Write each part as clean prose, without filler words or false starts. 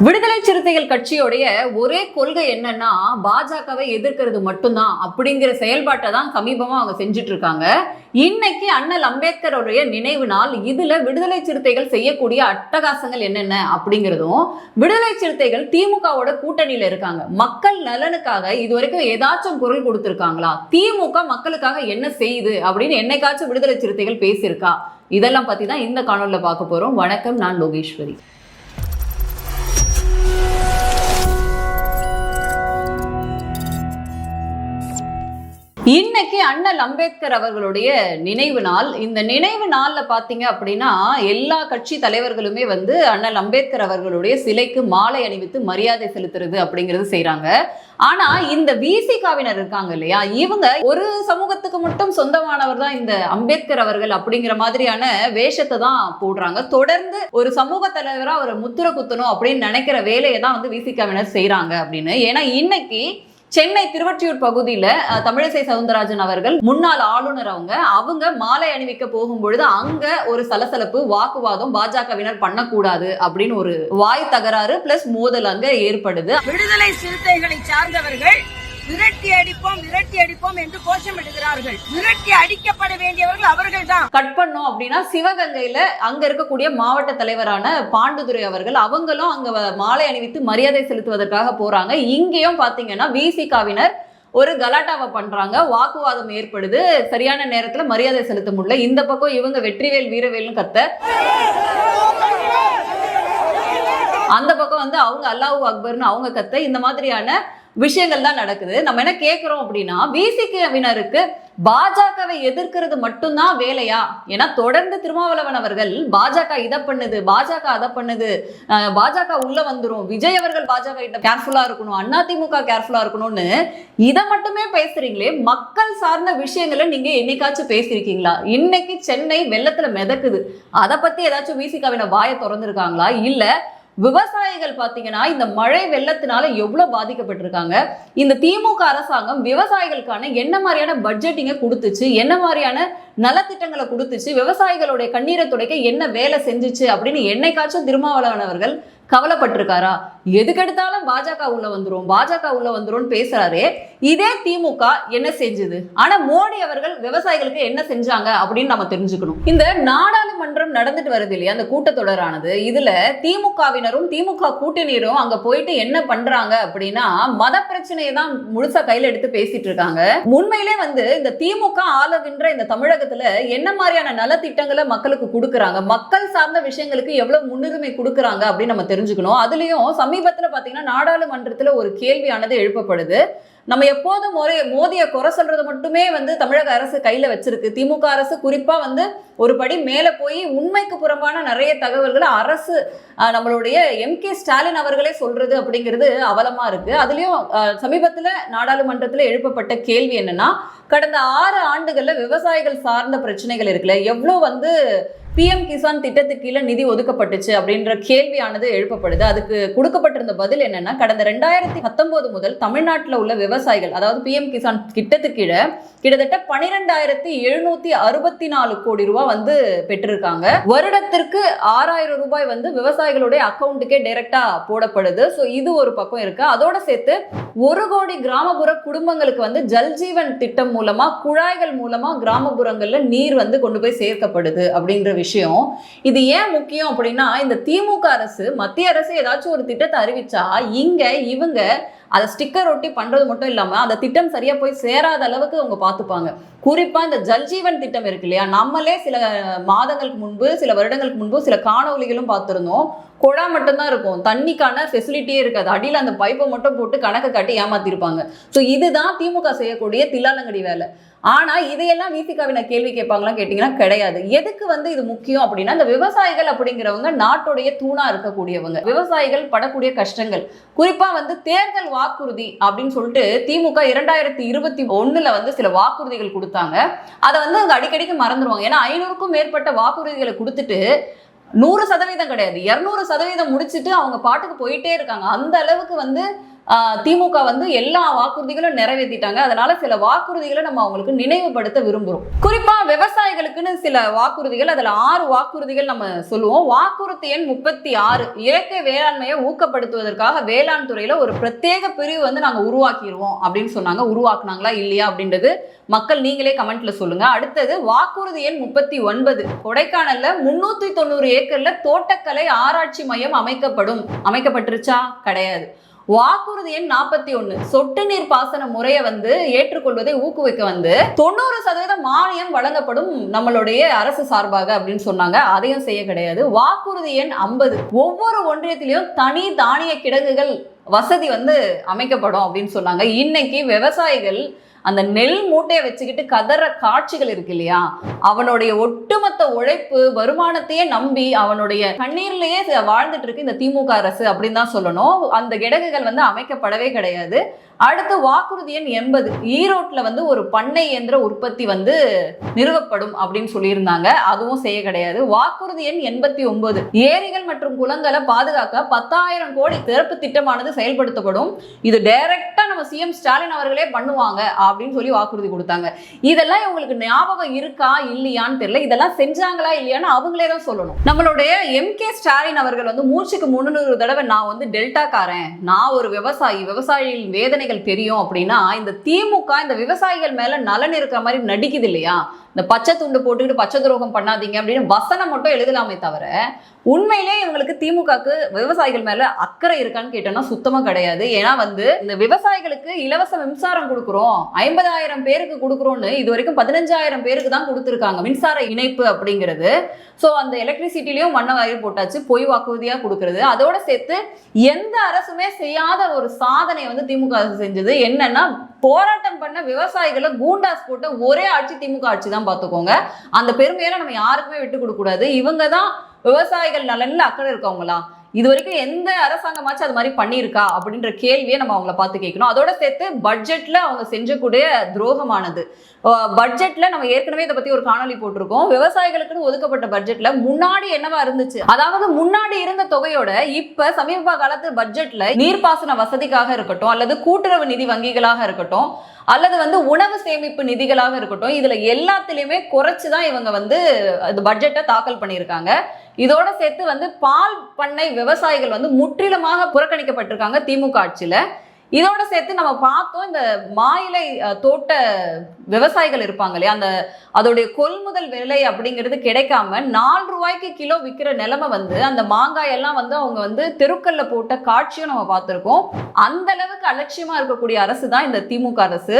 விடுதலை சிறுத்தைகள் கட்சியோடைய ஒரே கொள்கை என்னன்னா பாஜகவை எதிர்க்கிறது மட்டும்தான் அப்படிங்கிற செயல்பாட்டை தான் சமீபமா அவங்க செஞ்சுட்டு இருக்காங்க. இன்னைக்கு அண்ணல் அம்பேத்கருடைய நினைவு நாள். இதுல விடுதலை சிறுத்தைகள் செய்யக்கூடிய அட்டகாசங்கள் என்னென்ன அப்படிங்கிறதும், விடுதலை சிறுத்தைகள் திமுகவோட கூட்டணியில இருக்காங்க, மக்கள் நலனுக்காக இதுவரைக்கும் ஏதாச்சும் குரல் கொடுத்திருக்காங்களா, திமுக மக்களுக்காக என்ன செய்யுது அப்படின்னு என்னைக்காச்சும் விடுதலை சிறுத்தைகள் பேசியிருக்கா, இதெல்லாம் பத்தி தான் இந்த காணொலியில பார்க்க போறோம். வணக்கம், நான் லோகேஸ்வரி. இன்னைக்கு அண்ணல் அம்பேத்கர் அவர்களுடைய நினைவு நாள். இந்த நினைவு நாள்ல பாத்தீங்க அப்படின்னா எல்லா கட்சி தலைவர்களுமே அண்ணல் அம்பேத்கர் அவர்களுடைய சிலைக்கு மாலை அணிவித்து மரியாதை செலுத்துறது அப்படிங்கிறது செய்யறாங்க. ஆனா இந்த விசிகாவினர் இருக்காங்க இல்லையா, இவங்க ஒரு சமூகத்துக்கு மட்டும் சொந்தமானவர் தான் இந்த அம்பேத்கர் அவர்கள் அப்படிங்கிற மாதிரியான வேஷத்தை தான் போடுறாங்க. தொடர்ந்து ஒரு சமூக தலைவரா அவரை முத்திர குத்தணும் அப்படின்னு நினைக்கிற வேலையை தான் விசிகாவினர் செய்யறாங்க அப்படின்னு. ஏன்னா இன்னைக்கு சென்னை திருவொற்றியூர் பகுதியில தமிழிசை சவுந்தரராஜன் அவர்கள், முன்னாள் ஆளுநர், அவங்க மாலை அணிவிக்க போகும் பொழுது அங்க ஒரு சலசலப்பு, வாக்குவாதம் பாஜகவினர் பண்ணக்கூடாது அப்படின்னு ஒரு வாய் தகராறு பிளஸ் மோதல் அங்க ஏற்படுது. விடுதலை சிறுத்தைகளை சார்ந்தவர்கள் விரட்டி அடிப்போம் என்று கோஷமிடுகிறார்கள். விரட்டி அடிக்கப்பட வேண்டியவர்கள் அவர்கள் தான். கட் பண்ணோம் அப்படின்னா சிவகங்கையில அங்க இருக்கக்கூடிய மாவட்ட தலைவரான பாண்டுதுரை அவர்கள், அவங்களும் அங்க மாலை அணிவித்து மரியாதை செலுத்துவதற்காக போறாங்க. இங்கேயும் பாத்தீங்கன்னா விசிகாவினர் ஒரு கலாட்டாவை பண்றாங்க, வாக்குவாதம் ஏற்படுது, சரியான நேரத்துல மரியாதை செலுத்த முடியல. இந்த பக்கம் இவங்க வெற்றிவேல் வீரவேல்னு கத்த, அந்த பக்கம் அவங்க அல்லாஹு அக்பர்னு அவங்க கத்த, இந்த மாதிரியான விஷயங்கள் தான் நடக்குது. நம்ம என்ன கேட்கிறோம் அப்படின்னா, விசிகவினருக்கு பாஜகவை எதிர்க்கிறது மட்டும்தான் வேலையா? ஏன்னா தொடர்ந்து திருமாவளவன் அவர்கள் பாஜக இதை பண்ணுது, பாஜக அதை பண்ணுது, பாஜக உள்ள வந்துரும், விஜய் அவர்கள் பாஜக கிட்ட கேர்ஃபுல்லா இருக்கணும், அதிமுக கேர்ஃபுல்லா இருக்கணும்னு இதை மட்டுமே பேசுறீங்களே, மக்கள் சார்ந்த விஷயங்களை நீங்க என்னைக்காச்சும் பேசியிருக்கீங்களா? இன்னைக்கு சென்னை வெள்ளத்துல மிதக்குது, அதை பத்தி ஏதாச்சும் விசிகவினர் வாயை திறந்திருக்காங்களா? இல்ல விவசாயிகள் பாத்தீங்கன்னா இந்த மழை வெள்ளத்தினால எவ்வளவு பாதிக்கப்பட்டிருக்காங்க, இந்த திமுக அரசாங்கம் விவசாயிகளுக்கான என்ன மாதிரியான பட்ஜெட்டிங்க கொடுத்துச்சு, என்ன மாதிரியான நலத்திட்டங்களை கொடுத்துச்சு, விவசாயிகளுடைய கண்ணீரை துடைக்க என்ன வேலை செஞ்சுச்சு அப்படின்னு என்னைக்காச்சும் திருமாவளவன் அவர்கள் கவலைப்பட்டிருக்காரா? எதுக்கெடுத்தாலும் பாஜக உள்ள வந்துரும் பேசுறாரே, இதே திமுக என்ன செஞ்சது? ஆனா மோடி அவர்கள் விவசாயிகளுக்கு என்ன செஞ்சாங்க அப்படின்னு நம்ம தெரிஞ்சுக்கணும். இந்த நாடாளுமன்றம் நடந்துட்டு வருது இல்லையா, அந்த கூட்டத்தொடரானது, இதுல திமுகவினரும் திமுக கூட்டணியரும் அங்க போயிட்டு என்ன பண்றாங்க அப்படின்னா மத பிரச்சனையை தான் முழுசா கையில எடுத்து பேசிட்டு இருக்காங்க. உண்மையிலே இந்த திமுக ஆளுகின்ற இந்த தமிழகத்துல என்ன மாதிரியான நலத்திட்டங்களை மக்களுக்கு கொடுக்குறாங்க, மக்கள் சார்ந்த விஷயங்களுக்கு எவ்வளவு முன்னுரிமை கொடுக்குறாங்க அப்படின்னு நம்ம தெரிஞ்சுக்கணும். அதுலயும் சமீபத்துல பாத்தீங்கன்னா நாடாளுமன்றத்துல ஒரு கேள்வியானது எழுப்பப்படுது. நம்ம எப்போதும் மோதியை குறை சொல்றது மட்டுமே தமிழக அரசு கையில வச்சிருக்கு. திமுக அரசு குறிப்பா ஒரு படி மேல போய் உண்மைக்கு புறம்பான நிறைய தகவல்களை அரசு நம்மளுடைய எம்.கே. ஸ்டாலின் அவர்களே சொல்றது அப்படிங்கிறது அவலமா இருக்கு. அதுலயும் சமீபத்துல நாடாளுமன்றத்துல எழுப்பப்பட்ட கேள்வி என்னன்னா, கடந்த 6 ஆண்டுகள்ல விவசாயிகள் சார்ந்த பிரச்சனைகள் இருக்குல்ல, எவ்வளவு PM கிசான் திட்டத்துக்கு கீழே நிதி ஒதுக்கப்பட்டுச்சு அப்படின்ற கேள்வியானது எழுப்பப்படுது. அதுக்கு கொடுக்கப்பட்டிருந்த பதில் என்னன்னா, கடந்த 2019 முதல் தமிழ்நாட்டில் உள்ள விவசாயிகள், அதாவது PM கிசான் திட்டத்துக்கு கீழே கிட்டத்தட்ட 12,764 கோடி ரூபாய் பெற்றிருக்காங்க. வருடத்திற்கு 6,000 ரூபாய் விவசாயிகளுடைய அக்கௌண்ட்டுக்கே டைரக்டா போடப்படுது. ஸோ இது ஒரு பக்கம் இருக்கு. அதோட சேர்த்து 1 கோடி கிராமப்புற குடும்பங்களுக்கு ஜல்ஜீவன் திட்டம் மூலமா, குழாய்கள் மூலமா கிராமப்புறங்கள்ல நீர் கொண்டு போய் சேர்க்கப்படுது அப்படின்ற விஷயம். இது ஏன் முக்கியம் அப்படின்னா, இந்த திமுக அரசு, மத்திய அரசு ஏதாச்சும் ஒரு திட்டத்தை அறிவிச்சா இவங்க அதை ஸ்டிக்கர் ஒட்டி பண்றது மட்டும் இல்லாம அந்த திட்டம் சரியா போய் சேராத அளவுக்கு அவங்க பார்த்துப்பாங்க. குறிப்பா இந்த ஜல்ஜீவன் திட்டம் இருக்கு இல்லையா, நம்மளே சில மாதங்களுக்கு முன்பு, சில வருடங்களுக்கு முன்பு சில காணொலிகளும் பார்த்திருந்தோம். குழா மட்டும்தான் இருக்கும், தண்ணிக்கான ஃபெசிலிட்டியே இருக்காது, அடியில் அந்த பைப்பை மட்டும் போட்டு கணக்கு காட்டி ஏமாத்திருப்பாங்க. ஸோ இதுதான் திமுக செய்யக்கூடிய தில்லாலங்கடி வேலை. ஆனா இதையெல்லாம் விசிகாவினர் கேள்வி கேட்பாங்களா கேட்டீங்கன்னா கிடையாது. எதுக்கு இது முக்கியம் அப்படின்னா, இந்த விவசாயிகள் அப்படிங்கிறவங்க நாட்டுடைய தூணா இருக்கக்கூடியவங்க. விவசாயிகள் படக்கூடிய கஷ்டங்கள், குறிப்பா தேர்தல் வாக்குறுதி அப்படின்னு சொல்லிட்டு திமுக 2021 சில வாக்குறுதிகள் கொடுத்தாங்க. அதை அங்க அடிக்கடிக்கு மறந்துடுவாங்க. ஏன்னா 500க்கும் மேற்பட்ட வாக்குறுதிகளை கொடுத்துட்டு 100% கிடையாது, 200% முடிச்சுட்டு அவங்க பாட்டுக்கு போயிட்டே இருக்காங்க. அந்த அளவுக்கு திமுக வந்து எல்லா வாக்குறுதிகளும் நிறைவேற்றிட்டாங்க. அதனால சில வாக்குறுதிகளை நம்ம அவங்களுக்கு நினைவுபடுத்த விரும்புறோம். குறிப்பா விவசாயிகளுக்குன்னு சில வாக்குறுதிகள், அதுல 6 வாக்குறுதிகள் நம்ம சொல்லுவோம். வாக்குறுதி எண் 36 இயற்கை வேளாண்மையை ஊக்கப்படுத்துவதற்காக வேளாண் துறையில ஒரு பிரத்யேக பிரிவு வந்து நாங்க உருவாக்கிடுவோம் அப்படின்னு சொன்னாங்க. உருவாக்குனாங்களா இல்லையா அப்படின்றது மக்கள் நீங்களே கமெண்ட்ல சொல்லுங்க. அடுத்தது வாக்குறுதி எண் 39 கொடைக்கானல்ல 390 ஏக்கர்ல தோட்டக்கலை ஆராய்ச்சி மையம் அமைக்கப்பட்டுருச்சா? கிடையாது. வாக்குறுதி எண் 41 சொட்டு நீர் பாசன முறையை வந்து ஏற்றுக்கொள்வதை ஊக்குவிக்க வந்து 90% மானியம் வழங்கப்படும் நம்மளுடைய அரசு சார்பாக அப்படின்னு சொன்னாங்க. அதையும் செய்ய கிடையாது. வாக்குறுதி எண் 50 ஒவ்வொரு ஒன்றியத்திலையும் தனி தானிய கிடங்குகள் வசதி வந்து அமைக்கப்படும் அப்படின்னு சொன்னாங்க. இன்னைக்கு விவசாயிகள் அந்த நெல் மூட்டையை வச்சுக்கிட்டு கதற காட்சிகள் இருக்கு இல்லையா, அவனுடைய ஒட்டுமொத்த உழைப்பு வருமானத்தையே நம்பி அவனுடைய கண்ணீர்லயே வாழ்ந்துட்டு இருக்கு இந்த திமுக அரசு அப்படின்னு தான் சொல்லணும். அந்த கிடங்குகள் வந்து அமைக்கப்படவே கிடையாது. அடுத்து வாக்குறுதி எண் 80 ஈரோட்ல வந்து ஒரு பண்ணை இயந்திர உற்பத்தி வந்து நிறுவப்படும் அப்படின்னு சொல்லியிருந்தாங்க. அதுவும் செய்ய கிடையாது. வாக்குறுதி எண் 89 ஏரிகள் மற்றும் குளங்களை பாதுகாக்க 10,000 கோடி சிறப்பு திட்டமானது செயல்படுத்தப்படும். இது டைரக்டா நம்ம சிஎம் ஸ்டாலின் அவர்களே பண்ணுவாங்க அப்படின்னு சொல்லி வாக்குறுதி கொடுத்தாங்க. இதெல்லாம் இவங்களுக்கு ஞாபகம் இருக்கா இல்லையான்னு தெரியல. இதெல்லாம் செஞ்சாங்களா இல்லையான்னு அவங்களே தான் சொல்லணும். நம்மளுடைய எம்.கே. ஸ்டாலின் அவர்கள் வந்து மூச்சுக்கு 300 தடவை நான் வந்து டெல்டாக்காரன், நான் ஒரு விவசாயிகளின் வேதனை தெரியும் அப்படின்னா இந்த திமுக இந்த விவசாயிகள் மேல நலன் இருக்கிற மாதிரி நடிக்குது இல்லையா. இந்த பச்சை துண்டு போட்டுக்கிட்டு பச்சை துரோகம் பண்ணாதீங்க அப்படின்னு வசனம் மட்டும் எழுதலாமே தவிர உண்மையிலே இவங்களுக்கு திமுகக்கு விவசாயிகள் மேல அக்கறை இருக்கான்னு கேட்டோம்னா சுத்தமா கிடையாது. ஏன்னா வந்து இந்த விவசாயிகளுக்கு இலவச மின்சாரம் கொடுக்குறோம், 50,000 பேருக்கு கொடுக்குறோம்னு இது வரைக்கும் 15,000 பேருக்கு தான் கொடுத்துருக்காங்க மின்சார இணைப்பு அப்படிங்கிறது. ஸோ அந்த எலக்ட்ரிசிட்டிலையும் மண்ணை வாரி போட்டாச்சு, பொய் வாக்குறுதியா கொடுக்கறது. அதோட சேர்த்து எந்த அரசுமே செய்யாத ஒரு சாதனை வந்து திமுக அரசு செஞ்சது என்னன்னா, போராட்டம் பண்ண விவசாயிகளை கூண்டாஸ் போட்ட ஒரே ஆட்சி திமுக ஆட்சி தான். பார்த்துக்கோங்க, அந்த பெருமையெல்லாம் நம்ம யாருக்குமே விட்டு கொடுக்க கூடாது. இவங்க தான் விவசாயிகள் நலன்ல அக்கறை இருக்கவங்களா? இது வரைக்கும் எந்த அரசாங்கமாச்சும் அது மாதிரி பண்ணியிருக்கா அப்படின்ற கேள்வியை நம்ம அவங்கள பார்த்து கேட்கணும். அதோட சேர்த்து பட்ஜெட்ல அவங்க செஞ்சக்கூடிய துரோகமானது. பட்ஜெட்ல நம்ம ஏற்கனவே இதை பத்தி ஒரு காணொலி போட்டிருக்கோம். விவசாயிகளுக்குன்னு ஒதுக்கப்பட்ட பட்ஜெட்ல முன்னாடி என்னவா இருந்துச்சு, அதாவது முன்னாடி இருந்த தொகையோட இப்ப சமீப காலத்து பட்ஜெட்ல நீர்ப்பாசன வசதிக்காக இருக்கட்டும், அல்லது கூட்டுறவு நிதி வங்கிகளாக இருக்கட்டும், அல்லது வந்து உணவு சேமிப்பு நிதிகளாக இருக்கட்டும், இதுல எல்லாத்திலையுமே குறைச்சுதான் இவங்க வந்து பட்ஜெட்டை தாக்கல் பண்ணியிருக்காங்க. இதோட சேர்த்து வந்து பால் பண்ணை விவசாயிகள் வந்து முற்றிலுமாக புறக்கணிக்கப்பட்டிருக்காங்க திமுக ஆட்சியில. இதோட சேர்த்து நம்ம பார்த்தோம், இந்த மாயிலை தோட்ட விவசாயிகள் இருப்பாங்க இல்லையா, அதோடைய கொள்முதல் விலை அப்படிங்கிறது கிடைக்காம 4 ரூபாய்க்கு கிலோ விற்கிற நிலைமை வந்து அந்த மாங்காய் எல்லாம் வந்து அவங்க வந்து தெருக்கல்ல போட்ட காட்சியும் நம்ம பார்த்துருக்கோம். அந்த அளவுக்கு அலட்சியமா இருக்கக்கூடிய அரசு தான் இந்த திமுக அரசு.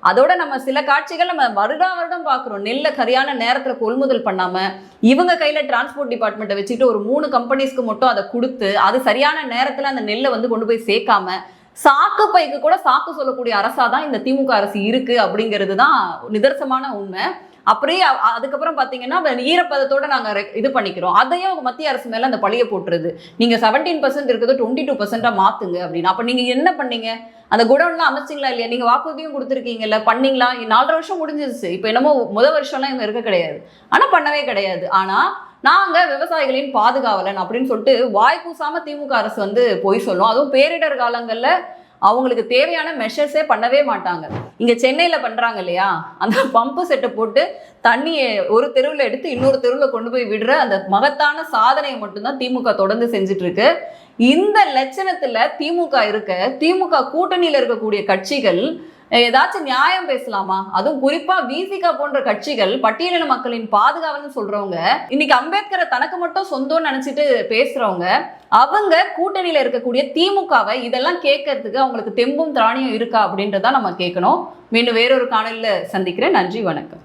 அதோட நம்ம சில காட்சிகள் நம்ம வருடம் பார்க்குறோம். நெல்லை சரியான நேரத்துல கொள்முதல் பண்ணாம இவங்க கையில டிரான்ஸ்போர்ட் டிபார்ட்மெண்ட்டை வச்சுக்கிட்டு ஒரு 3 கம்பெனிஸ்க்கு மட்டும் அதை கொடுத்து அது சரியான நேரத்துல அந்த நெல்லை வந்து கொண்டு போய் சேர்க்காம சாக்கு பைக்கு கூட சாக்கு சொல்லக்கூடிய அரசா தான் இந்த திமுக அரசு இருக்கு அப்படிங்கிறது தான் நிதர்சனமான உண்மை. அப்படியே அதுக்கப்புறம் பாத்தீங்கன்னா ஈரப்பதத்தோட நாங்க இது பண்ணிக்கிறோம், அதையும் மத்திய அரசு மேல அந்த பழிய போட்டுருது. நீங்க 17% இருக்கிறத 22% மாத்துங்க அப்படின்னு. அப்ப நீங்க என்ன பண்ணீங்க? அந்த குடோன்லாம் அமைச்சிங்களா இல்லையா? நீங்க வாக்குறுதியும் கொடுத்துருக்கீங்கல்ல, பண்ணீங்களா? 4.5 வருஷம் முடிஞ்சிருச்சு. இப்ப என்னமோ முதல் வருஷம்லாம் இவங்க இருக்க கிடையாது, ஆனா பண்ணவே கிடையாது. ஆனா நாங்க விவசாயிகளின் பாதுகாவலன் அப்படின்னு சொல்லிட்டு வாய் கூசாம திமுக அரசு வந்து போய் சொல்லும். அதுவும் பேரிடர் காலங்கள்ல அவங்களுக்கு தேவையான மெஷர்ஸே பண்ணவே மாட்டாங்க. இங்க சென்னையில பண்றாங்க இல்லையா, அந்த பம்பு செட்டை போட்டு தண்ணியை ஒரு தெருவில் எடுத்து இன்னொரு தெருவில் கொண்டு போய் விடுற அந்த மகத்தான சாதனையை மட்டும்தான் திமுக தொடர்ந்து செஞ்சுட்டு இருக்கு. இந்த லட்சணத்துல திமுக கூட்டணியில இருக்கக்கூடிய கட்சிகள் ஏதாச்சும் நியாயம் பேசலாமா? அதுவும் குறிப்பா விசிக போன்ற கட்சிகள், பட்டியலின மக்களின் பாதுகாவல்னு சொல்றவங்க, இன்னைக்கு அம்பேத்கரை தனக்கு மட்டும் சொந்தம்னு நினைச்சிட்டு பேசுறவங்க, அவங்க கூட்டணியில இருக்கக்கூடிய திமுகவை இதெல்லாம் கேட்கறதுக்கு அவங்களுக்கு தெம்பும் திராணியும் இருக்கா அப்படின்றத நம்ம கேட்கணும். மீண்டும் வேறொரு காணொலியில சந்திக்கிறேன். நன்றி, வணக்கம்.